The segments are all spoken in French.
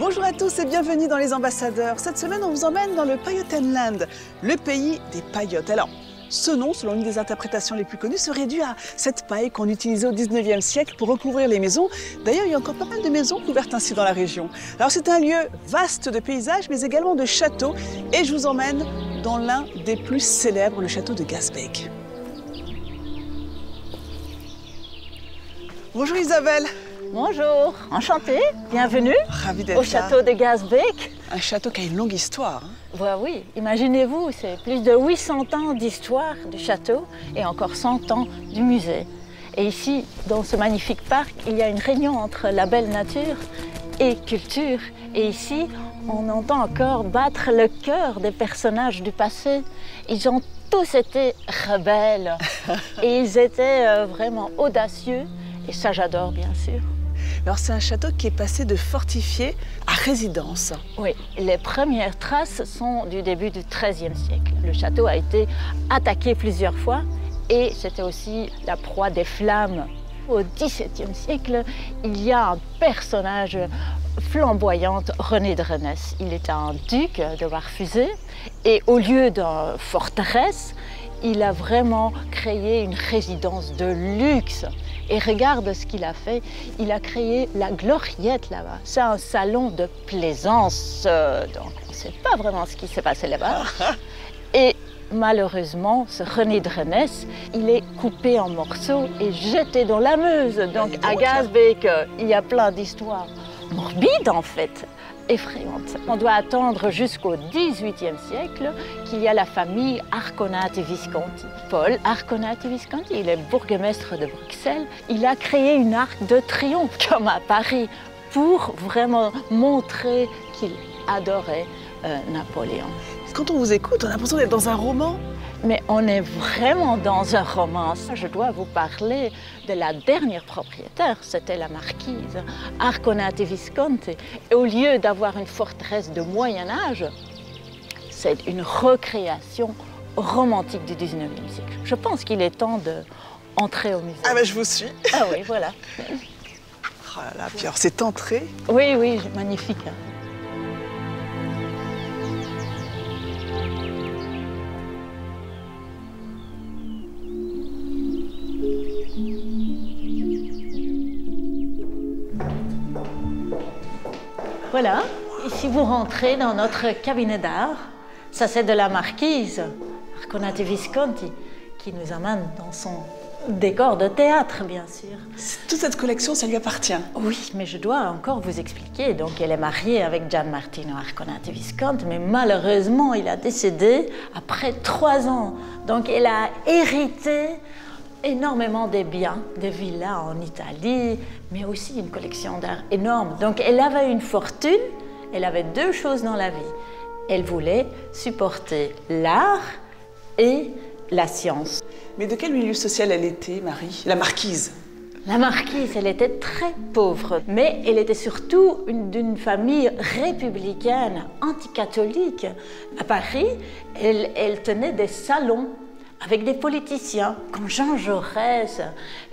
Bonjour à tous et bienvenue dans Les Ambassadeurs. Cette semaine, on vous emmène dans le Pajottenland, le pays des paillotes. Alors, ce nom, selon une des interprétations les plus connues, serait dû à cette paille qu'on utilisait au 19e siècle pour recouvrir les maisons. D'ailleurs, il y a encore pas mal de maisons couvertes ainsi dans la région. Alors, c'est un lieu vaste de paysages, mais également de châteaux. Et je vous emmène dans l'un des plus célèbres, le château de Gaasbeek. Bonjour Isabelle. Bonjour, enchantée, bienvenue Ravie d'être au là. château de Gaasbeek. Un château qui a une longue histoire. Oui, imaginez-vous, c'est plus de 800 ans d'histoire du château et encore 100 ans du musée. Et ici, dans ce magnifique parc, il y a une réunion entre la belle nature et culture. Et ici, on entend encore battre le cœur des personnages du passé. Ils ont tous été rebelles et ils étaient vraiment audacieux. Et ça, j'adore, bien sûr. Alors c'est un château qui est passé de fortifié à résidence. Oui, les premières traces sont du début du XIIIe siècle. Le château a été attaqué plusieurs fois et c'était aussi la proie des flammes. Au XVIIe siècle, il y a un personnage flamboyant, René de Renesse. Il est un duc de Warfusé et au lieu d'une forteresse, il a vraiment créé une résidence de luxe. Et regarde ce qu'il a fait, il a créé la gloriette là-bas. C'est un salon de plaisance, donc on ne sait pas vraiment ce qui s'est passé là-bas. Et malheureusement, ce René de Renesse, il est coupé en morceaux et jeté dans la Meuse. Donc à Gaasbeek, il y a plein d'histoires morbides en fait. Effrayante. On doit attendre jusqu'au XVIIIe siècle qu'il y a la famille Arconati-Visconti. Paul Arconati-Visconti, il est bourgmestre de Bruxelles. Il a créé une arc de triomphe comme à Paris pour vraiment montrer qu'il adorait Napoléon. Quand on vous écoute, on a l'impression d'être dans un roman. Mais on est vraiment dans un roman. Je dois vous parler de la dernière propriétaire, c'était la marquise Arconati Visconti. Et au lieu d'avoir une forteresse de Moyen-Âge, c'est une recréation romantique du 19e siècle. Je pense qu'il est temps d'entrer au musée. Ah ben je vous suis. Ah oui, voilà. Oh là là, puis alors c'est entré. Oui, magnifique. Voilà, ici vous rentrez dans notre cabinet d'art. Ça c'est de la marquise Arconati Visconti qui nous amène dans son décor de théâtre, bien sûr. Toute cette collection, ça lui appartient. Oui, mais je dois encore vous expliquer. Donc elle est mariée avec Gianmartino Arconati Visconti, mais malheureusement il a décédé après 3 ans. Donc elle a hérité énormément de biens, des villas en Italie, mais aussi une collection d'art énorme. Donc elle avait une fortune, elle avait 2 choses dans la vie. Elle voulait supporter l'art et la science. Mais de quel milieu social elle était, Marie? La marquise. La marquise, elle était très pauvre, mais elle était surtout d'une famille républicaine, anticatholique. À Paris, elle tenait des salons avec des politiciens comme Jean Jaurès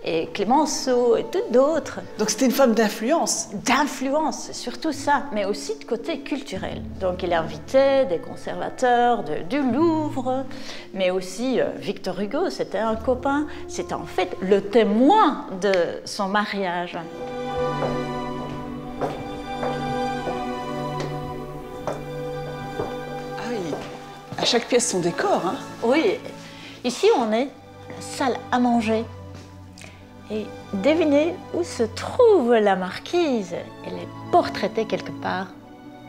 et Clémenceau et toutes d'autres. Donc c'était une femme d'influence. D'influence, c'est surtout ça, mais aussi de côté culturel. Donc il invitait des conservateurs du Louvre, mais aussi Victor Hugo, c'était un copain. C'était en fait le témoin de son mariage. Ah oui, à chaque pièce son décor, hein. Oui. Ici, on est dans la salle à manger. Et devinez où se trouve la marquise. Elle est portraitée quelque part.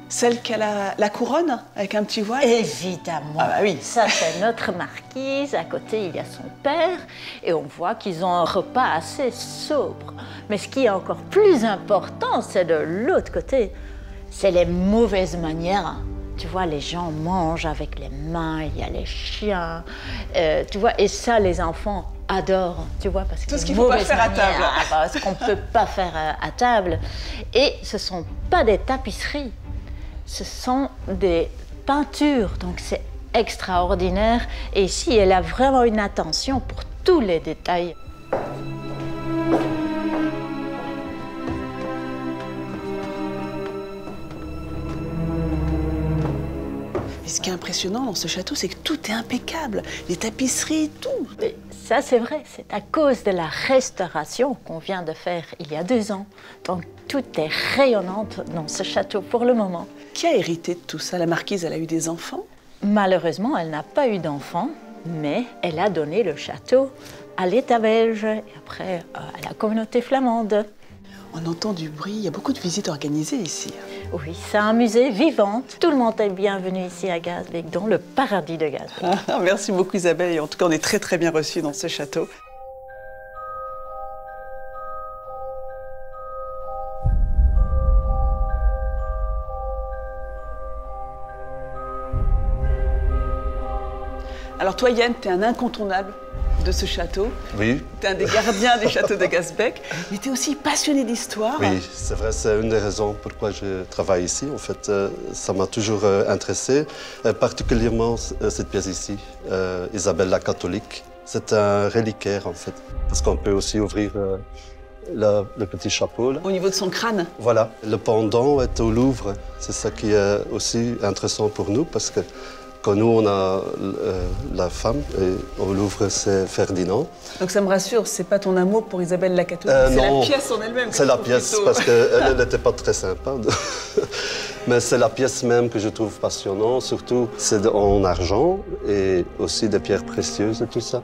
Celle qui a la couronne, avec un petit voile? Évidemment. Ah bah oui. Ça, c'est notre marquise. À côté, il y a son père. Et on voit qu'ils ont un repas assez sobre. Mais ce qui est encore plus important, c'est de l'autre côté. C'est les mauvaises manières. Tu vois, les gens mangent avec les mains, il y a les chiens, tu vois, et ça, les enfants adorent, tu vois, parce que tout ce qu'il ne faut pas faire à table. Ce qu'on ne peut pas faire à table. Et ce ne sont pas des tapisseries, ce sont des peintures, donc c'est extraordinaire. Et ici, elle a vraiment une attention pour tous les détails. Mais ce qui est impressionnant dans ce château, c'est que tout est impeccable. Les tapisseries, tout. Mais ça, c'est vrai. C'est à cause de la restauration qu'on vient de faire il y a 2 ans. Donc, tout est rayonnant dans ce château pour le moment. Qui a hérité de tout ça? La marquise, elle a eu des enfants? Malheureusement, elle n'a pas eu d'enfants, mais elle a donné le château à l'État belge et après à la communauté flamande. On entend du bruit, il y a beaucoup de visites organisées ici. Oui, c'est un musée vivant. Tout le monde est bienvenu ici à Gazbek, dans le paradis de Gazbek. Merci beaucoup Isabelle, et en tout cas on est très bien reçus dans ce château. Alors toi Yann, tu es un incontournable de ce château. Oui. Tu es un des gardiens du château de Gazbek, mais tu es aussi passionné d'histoire. Oui, c'est vrai, c'est une des raisons pourquoi je travaille ici. En fait, ça m'a toujours intéressé, particulièrement cette pièce ici, Isabelle la catholique. C'est un reliquaire en fait, parce qu'on peut aussi ouvrir le petit chapeau. Là. Au niveau de son crâne. Voilà, le pendant est au Louvre. C'est ça qui est aussi intéressant pour nous, parce que quand nous, on a la femme, et au Louvre, c'est Ferdinand. Donc ça me rassure, c'est pas ton amour pour Isabelle la catholique, c'est la pièce en elle-même. C'est la pièce, plutôt. parce qu'elle n'était pas très sympa. Mais c'est la pièce même que je trouve passionnante, surtout c'est en argent et aussi des pierres précieuses et tout ça.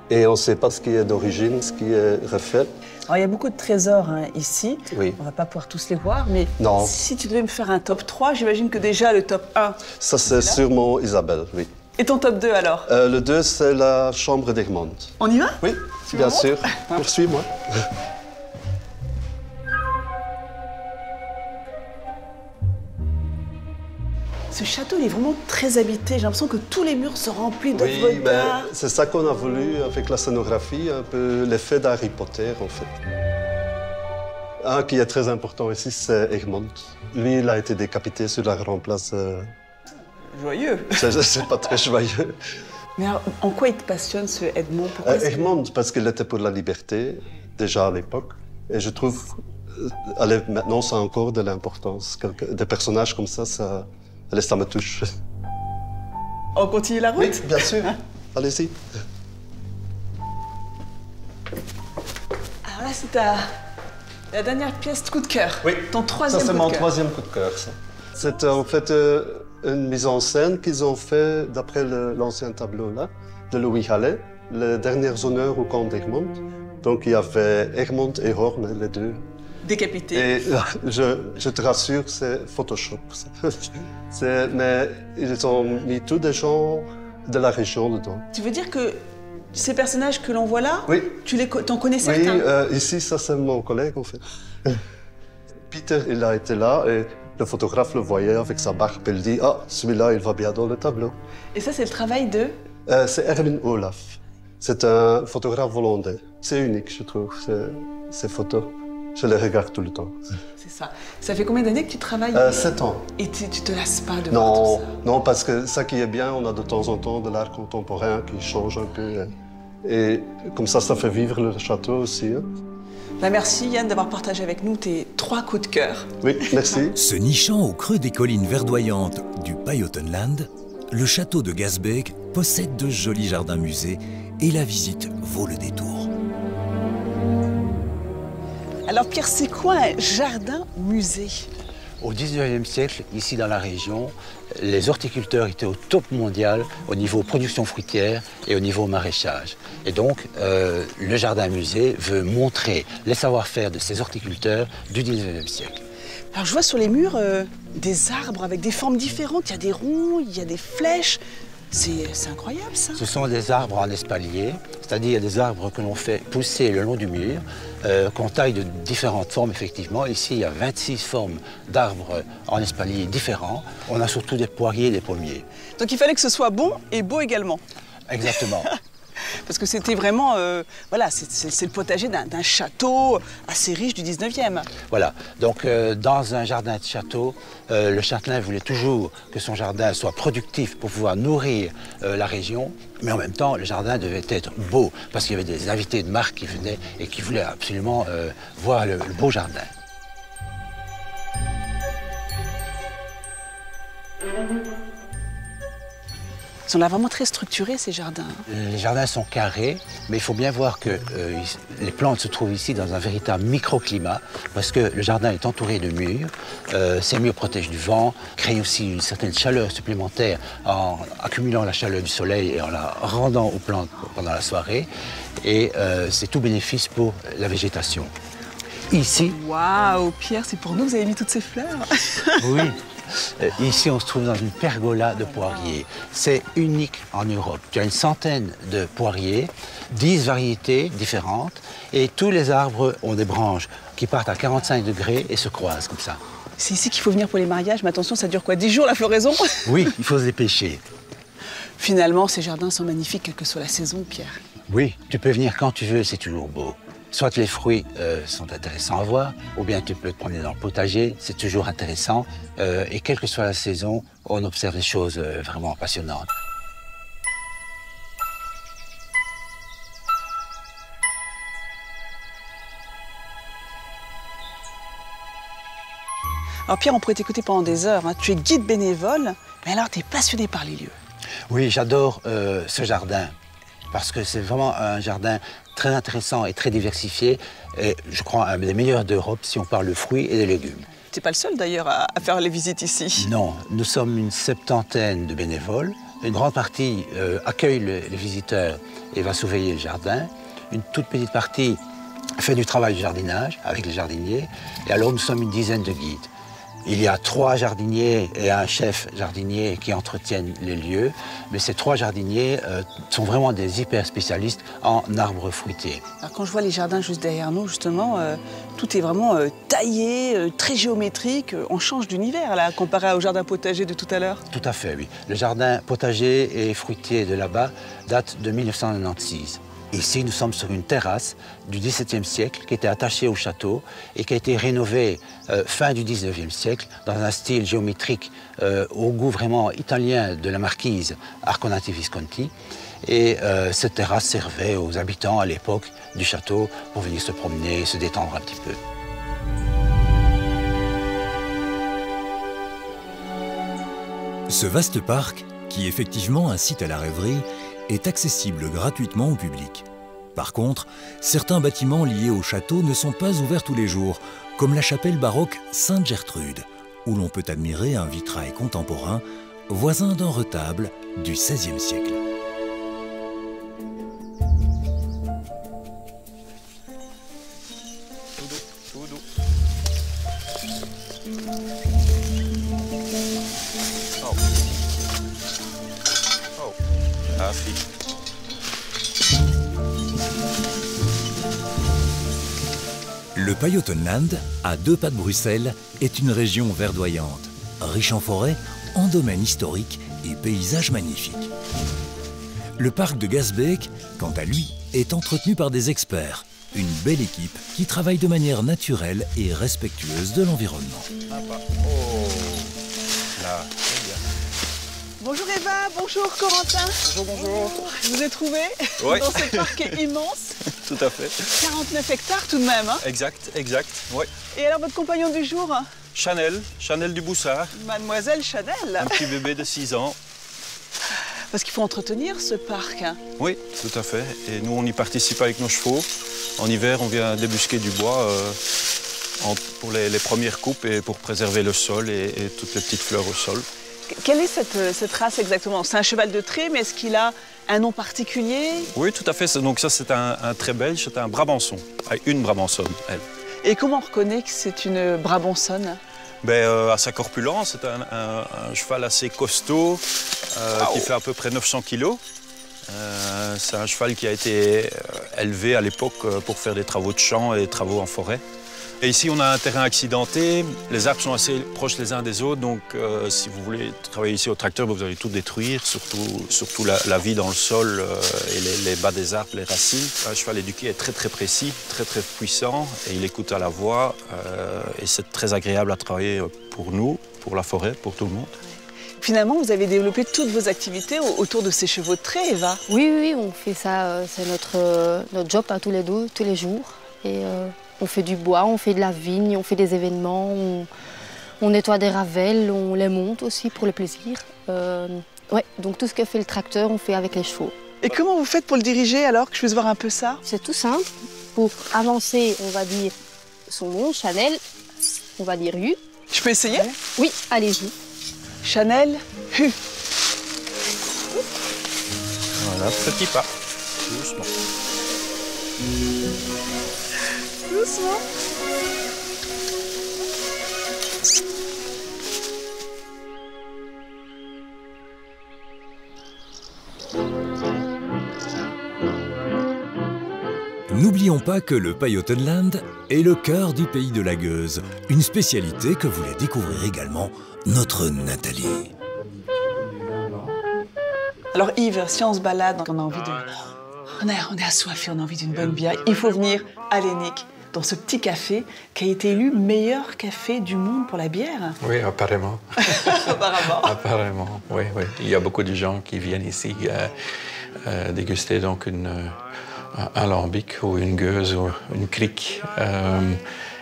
Et on ne sait pas ce qui est d'origine, ce qui est refait. Alors, il y a beaucoup de trésors ici. Oui. On ne va pas pouvoir tous les voir, mais non. Si tu devais me faire un top 3, j'imagine que déjà le top 1... Ça, c'est sûrement Isabelle, oui. Et ton top 2 alors? Le 2, c'est la chambre d'Egmont. On y va? Oui, bien sûr. Poursuis-moi. Ce château, il est vraiment très habité. J'ai l'impression que tous les murs sont remplis d'œuvres d'art. C'est ça qu'on a voulu avec la scénographie, un peu l'effet d'Harry Potter, en fait. Un qui est très important ici, c'est Egmont. Lui, il a été décapité sur la grande place. Joyeux. C'est pas très joyeux. Mais alors, en quoi il te passionne, ce Edmond? Egmont, parce qu'il était pour la liberté, déjà à l'époque. Et je trouve, maintenant, ça a encore de l'importance. Des personnages comme ça, ça me touche. On continue la route? Oui, bien sûr. Allez-y. Alors là, c'est la dernière pièce de coup de cœur. Oui. Ton troisième coup de cœur. Ça, c'est mon troisième coup de cœur, ça. C'est en fait une mise en scène qu'ils ont fait d'après l'ancien tableau là, de Louis Hallet, les dernières honneurs au camp d'Egmont. Donc il y avait Egmont et Horn, les deux. Décapité. Et je te rassure, c'est Photoshop. Mais ils ont mis tous des gens de la région dedans. Tu veux dire que ces personnages que l'on voit là, oui. T'en connais certains? Oui, ici, ça c'est mon collègue en fait. Peter, il a été là et le photographe le voyait avec sa barbe et il dit « Ah, celui-là, il va bien dans le tableau. » Et ça, c'est le travail de? C'est Erwin Olaf. C'est un photographe hollandais. C'est unique, je trouve, ces photos. Je les regarde tout le temps. C'est ça. Ça fait combien d'années que tu travailles? 7 ans. Et tu te lasses pas de voir tout ça? Non, parce que ça qui est bien, on a de temps en temps de l'art contemporain qui change un peu. Et comme ça fait vivre le château aussi. Hein. Bah merci Yann d'avoir partagé avec nous tes 3 coups de cœur. Oui, merci. Se nichant au creux des collines verdoyantes du Pajottenland, le château de Gazbek possède de jolis jardins-musées et la visite vaut le détour. Alors Pierre, c'est quoi un jardin-musée? Au XIXe siècle, ici dans la région, les horticulteurs étaient au top mondial au niveau production fruitière et au niveau maraîchage. Et donc, le jardin-musée veut montrer les savoir-faire de ces horticulteurs du XIXe siècle. Alors je vois sur les murs des arbres avec des formes différentes. Il y a des ronds, il y a des flèches. C'est incroyable ça. Ce sont des arbres en espalier, c'est-à-dire des arbres que l'on fait pousser le long du mur, qu'on taille de différentes formes effectivement. Ici, il y a 26 formes d'arbres en espalier différents. On a surtout des poiriers et des pommiers. Donc il fallait que ce soit bon et beau également. Exactement. Parce que c'était vraiment, voilà, c'est le potager d'un château assez riche du 19e. Voilà, donc dans un jardin de château, le châtelain voulait toujours que son jardin soit productif pour pouvoir nourrir la région, mais en même temps, le jardin devait être beau, parce qu'il y avait des invités de marque qui venaient et qui voulaient absolument voir le beau jardin. Ils ont l'air vraiment très structurés, ces jardins. Les jardins sont carrés, mais il faut bien voir que les plantes se trouvent ici dans un véritable microclimat, parce que le jardin est entouré de murs. Ces murs protègent du vent, créent aussi une certaine chaleur supplémentaire en accumulant la chaleur du soleil et en la rendant aux plantes pendant la soirée. Et c'est tout bénéfice pour la végétation. Ici... Waouh, Pierre, c'est pour nous que vous avez mis toutes ces fleurs. Oui. Ici, on se trouve dans une pergola de poiriers. C'est unique en Europe. Tu as une centaine de poiriers, 10 variétés différentes, et tous les arbres ont des branches qui partent à 45 degrés et se croisent comme ça. C'est ici qu'il faut venir pour les mariages, mais attention, ça dure quoi, 10 jours la floraison? Oui, il faut se dépêcher. Finalement, ces jardins sont magnifiques, quelle que soit la saison, Pierre. Oui, tu peux venir quand tu veux, c'est toujours beau. Soit les fruits sont intéressants à voir, ou bien tu peux te promener dans le potager, c'est toujours intéressant. Et quelle que soit la saison, on observe des choses vraiment passionnantes. Alors Pierre, on pourrait t'écouter pendant des heures, hein. Tu es guide bénévole, mais alors tu es passionné par les lieux. Oui, j'adore ce jardin, parce que c'est vraiment un jardin très intéressant et très diversifié. Et je crois un des meilleurs d'Europe si on parle de fruits et de légumes. Tu n'es pas le seul d'ailleurs à faire les visites ici. Non, nous sommes une septantaine de bénévoles. Une grande partie accueille les visiteurs et va surveiller le jardin. Une toute petite partie fait du travail de jardinage avec les jardiniers. Et alors nous sommes une dizaine de guides. Il y a 3 jardiniers et un chef jardinier qui entretiennent les lieux, mais ces 3 jardiniers sont vraiment des hyper spécialistes en arbres fruitiers. Alors quand je vois les jardins juste derrière nous, justement, tout est vraiment taillé, très géométrique. On change d'univers là, comparé au jardin potager de tout à l'heure. Tout à fait, oui. Le jardin potager et fruitier de là-bas date de 1996. Ici, nous sommes sur une terrasse du XVIIe siècle qui était attachée au château et qui a été rénovée fin du XIXe siècle dans un style géométrique au goût vraiment italien de la marquise Arconati Visconti. Et cette terrasse servait aux habitants à l'époque du château pour venir se promener, se détendre un petit peu. Ce vaste parc, qui effectivement incite à la rêverie, est accessible gratuitement au public. Par contre, certains bâtiments liés au château ne sont pas ouverts tous les jours, comme la chapelle baroque Sainte-Gertrude, où l'on peut admirer un vitrail contemporain, voisin d'un retable du XVIe siècle. Le Pajottenland, à 2 pas de Bruxelles, est une région verdoyante, riche en forêts, en domaines historiques et paysages magnifiques. Le parc de Gasbeek, quant à lui, est entretenu par des experts, une belle équipe qui travaille de manière naturelle et respectueuse de l'environnement. Bonjour Eva, bonjour Corentin. Bonjour, bonjour. Je vous ai trouvé Ouais. dans ce parc immense. Tout à fait. 49 hectares tout de même. Hein. Exact, exact. Ouais. Et alors votre compagnon du jour? Chanel, Chanel Duboussard, Mademoiselle Chanel. un petit bébé de 6 ans. Parce qu'il faut entretenir ce parc. Hein. Oui, tout à fait. Et nous, on y participe avec nos chevaux. En hiver, on vient débusquer du bois pour les premières coupes et pour préserver le sol et toutes les petites fleurs au sol. Quelle est cette race exactement? C'est un cheval de trait, mais est-ce qu'il a un nom particulier? Oui, tout à fait. Donc ça, c'est un trait belge, c'est un Brabançon, une Brabançonne, elle. Et comment on reconnaît que c'est une Brabançonne? À sa corpulence, c'est un cheval assez costaud, qui fait à peu près 900 kilos. C'est un cheval qui a été élevé à l'époque pour faire des travaux de champ et des travaux en forêt. Et ici, on a un terrain accidenté. Les arbres sont assez proches les uns des autres. Donc, si vous voulez travailler ici au tracteur, vous allez tout détruire, surtout la vie dans le sol et les bas des arbres, les racines. Un cheval éduqué est très, très précis, très, très puissant. Et il écoute à la voix. Et c'est très agréable à travailler pour nous, pour la forêt, pour tout le monde. Finalement, vous avez développé toutes vos activités autour de ces chevaux de trait, Eva? Oui, on fait ça. C'est notre job à tous les deux, tous les jours. Et on fait du bois, on fait de la vigne, on fait des événements, On nettoie des ravelles, on les monte aussi pour le plaisir. Ouais, donc tout ce que fait le tracteur, on fait avec les chevaux. Et comment vous faites pour le diriger alors, que je puisse voir un peu ça? C'est tout simple. Pour avancer, on va dire son nom, Chanel, on va dire U. Je peux essayer? Oui, allez-y. Chanel, Hu. Voilà, petit pas. Doucement. Doucement. N'oublions pas que le Pajottenland est le cœur du pays de la gueuse, une spécialité que voulait découvrir également notre Nathalie. Alors Yves, si on se balade, on a envie de... On est assoiffé, on a envie d'une bonne bière. Il faut venir à Lénic, dans ce petit café qui a été élu meilleur café du monde pour la bière. Oui, apparemment. Apparemment. Apparemment, oui, oui. Il y a beaucoup de gens qui viennent ici déguster donc un lambic ou une gueuse ou une crique.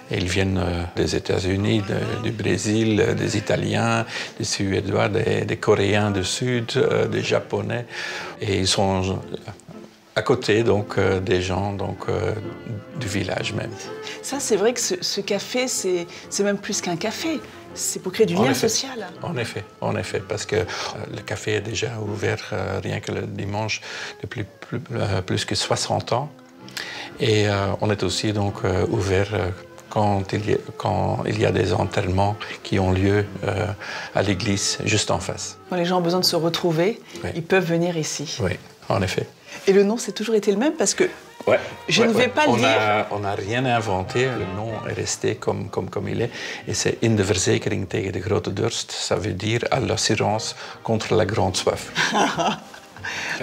Ils viennent des États-Unis, du Brésil, des Italiens, des Suédois, des Coréens du Sud, des Japonais. Et ils sont à côté donc, des gens donc, du village même. Ça, c'est vrai que ce café, c'est même plus qu'un café. C'est pour créer du lien social. En effet, parce que le café est déjà ouvert rien que le dimanche depuis plus que 60 ans. Et on est aussi donc ouvert quand il y a des enterrements qui ont lieu à l'église juste en face. Quand les gens ont besoin de se retrouver, oui. Ils peuvent venir ici. Oui, en effet. Et le nom, c'est toujours été le même parce que je ne vais pas le dire. On n'a rien inventé, le nom est resté comme il est. Et c'est in de verzekering tegen de grote dorst, ça veut dire à l'assurance contre la grande soif.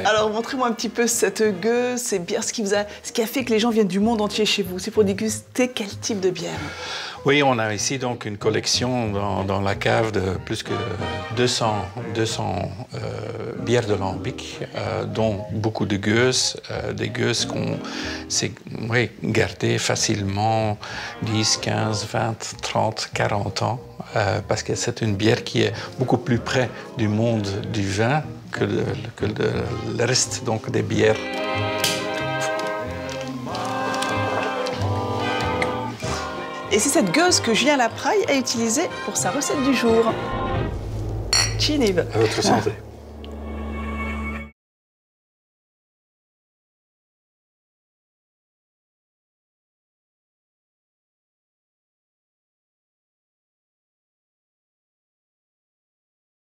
Alors, montrez-moi un petit peu cette gueuse, ces bières, ce qui a fait que les gens viennent du monde entier chez vous. C'est pour déguster quel type de bière? Oui, on a ici donc une collection dans la cave de plus que 200 bières de lambic, dont beaucoup de gueuses, des gueuses qu'on sait garder facilement 10, 15, 20, 30, 40 ans, parce que c'est une bière qui est beaucoup plus près du monde du vin que le reste donc, des bières. Et c'est cette gueuse que Julien Lapraille a utilisée pour sa recette du jour. Chin Yves. À votre santé.